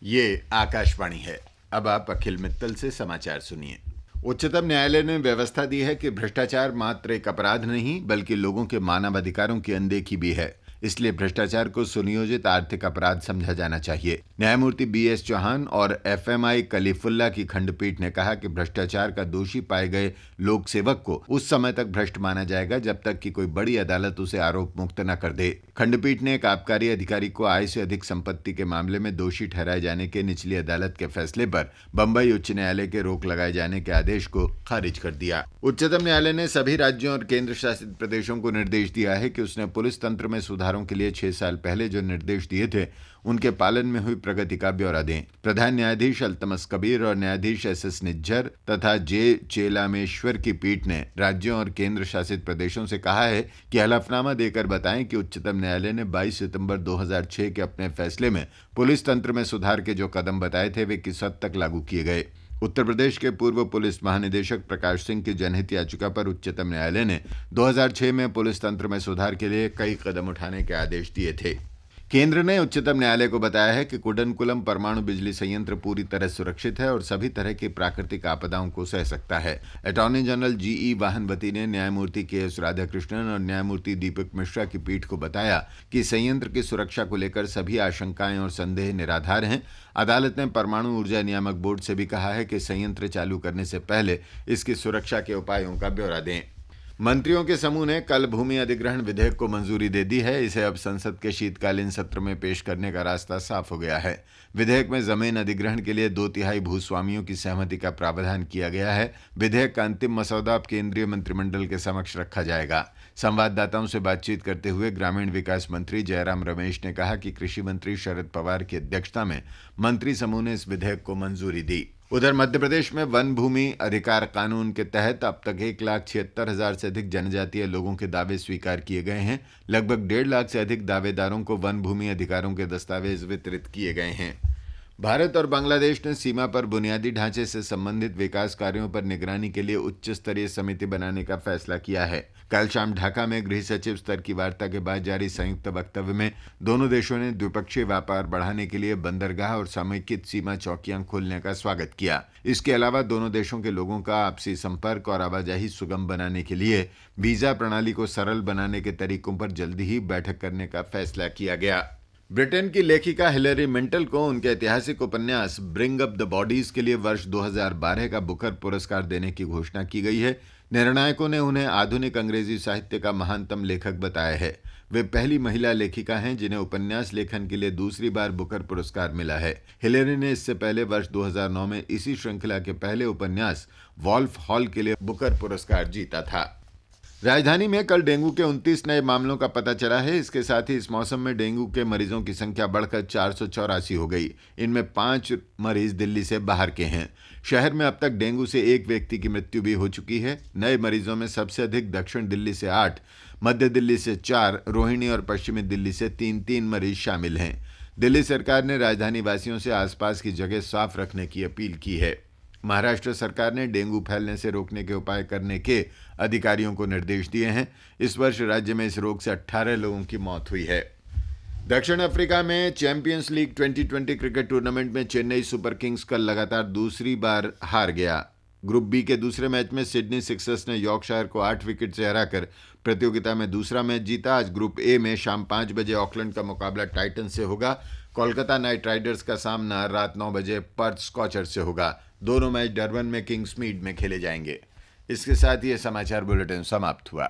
ये आकाशवाणी है। अब आप अखिल मित्तल से समाचार सुनिए। उच्चतम न्यायालय ने व्यवस्था दी है कि भ्रष्टाचार मात्र एक अपराध नहीं बल्कि लोगों के मानवाधिकारों की अनदेखी भी है। इसलिए भ्रष्टाचार को सुनियोजित आर्थिक अपराध समझा जाना चाहिए। न्यायमूर्ति बीएस चौहान और एफएमआई कलीफुल्ला की खंडपीठ ने कहा कि भ्रष्टाचार का दोषी पाए गए लोक सेवक को उस समय तक भ्रष्ट माना जाएगा जब तक कि कोई बड़ी अदालत उसे आरोप मुक्त न कर दे। खंडपीठ ने एक आबकारी अधिकारी को आय से अधिक संपत्ति के मामले में दोषी ठहराए जाने के निचली अदालत के फैसले पर बंबई उच्च न्यायालय के रोक लगाए जाने के आदेश को खारिज कर दिया। उच्चतम न्यायालय ने सभी राज्यों और केंद्र शासित प्रदेशों को निर्देश दिया है कि उसने पुलिस तंत्र में सुधारों के लिए 6 साल पहले जो निर्देश दिए थे उनके पालन में हुई प्रगति का ब्यौरा दें। प्रधान न्यायाधीश अल्तमस कबीर और न्यायाधीश एस निज्जर तथा जे चेलामेश्वर की पीठ ने राज्यों और केंद्र शासित प्रदेशों से कहा है कि हलफनामा देकर बताएं कि उच्चतम न्यायालय ने 22 सितंबर 2006 के अपने फैसले में पुलिस तंत्र में सुधार के जो कदम बताए थे वे किस हद तक लागू किए गए। उत्तर प्रदेश के पूर्व पुलिस महानिदेशक प्रकाश सिंह की जनहित याचिका पर उच्चतम न्यायालय ने 2006 में पुलिस तंत्र में सुधार के लिए कई कदम उठाने के आदेश दिए थे। केंद्र ने उच्चतम न्यायालय को बताया है कि कुडनकुलम परमाणु बिजली संयंत्र पूरी तरह सुरक्षित है और सभी तरह की प्राकृतिक आपदाओं को सह सकता है। अटॉर्नी जनरल जीई वाहनवती ने न्यायमूर्ति के.एस. राधाकृष्णन और न्यायमूर्ति दीपक मिश्रा की पीठ को बताया कि संयंत्र की सुरक्षा को लेकर सभी आशंकाएं और संदेह निराधार हैं। अदालत ने परमाणु ऊर्जा नियामक बोर्ड से भी कहा है कि संयंत्र चालू करने से पहले इसकी सुरक्षा के उपायों का ब्यौरा दें। मंत्रियों के समूह ने कल भूमि अधिग्रहण विधेयक को मंजूरी दे दी है। इसे अब संसद के शीतकालीन सत्र में पेश करने का रास्ता साफ हो गया है। विधेयक में जमीन अधिग्रहण के लिए 2/3 भूस्वामियों की सहमति का प्रावधान किया गया है। विधेयक का अंतिम मसौदा अब केंद्रीय मंत्रिमंडल के समक्ष रखा जाएगा। संवाददाताओं से बातचीत करते हुए ग्रामीण विकास मंत्री जयराम रमेश ने कहा कि कृषि मंत्री शरद पवार की अध्यक्षता में मंत्री समूह ने इस विधेयक को मंजूरी दी। उधर मध्य प्रदेश में वन भूमि अधिकार कानून के तहत अब तक 1,76,000 से अधिक जनजातीय लोगों के दावे स्वीकार किए गए हैं। लगभग 1.5 लाख से अधिक दावेदारों को वन भूमि अधिकारों के दस्तावेज वितरित किए गए हैं। भारत और बांग्लादेश ने सीमा पर बुनियादी ढांचे से संबंधित विकास कार्यों पर निगरानी के लिए उच्च स्तरीय समिति बनाने का फैसला किया है। कल शाम ढाका में गृह सचिव स्तर की वार्ता के बाद जारी संयुक्त वक्तव्य में दोनों देशों ने द्विपक्षीय व्यापार बढ़ाने के लिए बंदरगाह और समेकित सीमा चौकियां खोलने का स्वागत किया। इसके अलावा दोनों देशों के लोगों का आपसी संपर्क और आवाजाही सुगम बनाने के लिए वीजा प्रणाली को सरल बनाने के तरीकों पर जल्दी ही बैठक करने का फैसला किया गया। ब्रिटेन की लेखिका हिलेरी मेंटल को उनके ऐतिहासिक उपन्यास ब्रिंग अप द बॉडीज के लिए वर्ष 2012 का बुकर पुरस्कार देने की घोषणा की गई है। निर्णायकों ने उन्हें आधुनिक अंग्रेजी साहित्य का महानतम लेखक बताया है। वे पहली महिला लेखिका हैं जिन्हें उपन्यास लेखन के लिए दूसरी बार बुकर पुरस्कार मिला है। हिलेरी ने इससे पहले वर्ष 2009 में इसी श्रृंखला के पहले उपन्यास वॉल्फ हॉल के लिए बुकर पुरस्कार जीता था। राजधानी में कल डेंगू के 29 नए मामलों का पता चला है। इसके साथ ही इस मौसम में डेंगू के मरीजों की संख्या बढ़कर 484 हो गई। इनमें 5 मरीज दिल्ली से बाहर के हैं। शहर में अब तक डेंगू से 1 व्यक्ति की मृत्यु भी हो चुकी है। नए मरीजों में सबसे अधिक दक्षिण दिल्ली से 8, मध्य दिल्ली से 4, रोहिणी और पश्चिमी दिल्ली से 3 मरीज शामिल हैं। दिल्ली सरकार ने राजधानी वासियों से आसपास की जगह साफ रखने की अपील की है। महाराष्ट्र सरकार ने डेंगू फैलने से रोकने के उपाय करने के अधिकारियों को निर्देश दिए हैं। इस वर्ष राज्य में इस रोग से 18 लोगों की मौत हुई है। दक्षिण अफ्रीका में चैंपियंस लीग 2020 क्रिकेट टूर्नामेंट में चेन्नई सुपर किंग्स कल लगातार दूसरी बार हार गया। ग्रुप बी के दूसरे मैच में सिडनी सिक्सर्स ने यॉर्कशायर को 8 विकेट से हराकर प्रतियोगिता में दूसरा मैच जीता। आज ग्रुप ए में शाम 5 बजे ऑकलैंड का मुकाबला टाइटन से होगा। कोलकाता नाइट राइडर्स का सामना रात 9 बजे पर्थ स्कॉचर्स से होगा। दोनों मैच डरबन में किंग्समीड में खेले जाएंगे। इसके साथ ही यह समाचार बुलेटिन समाप्त हुआ।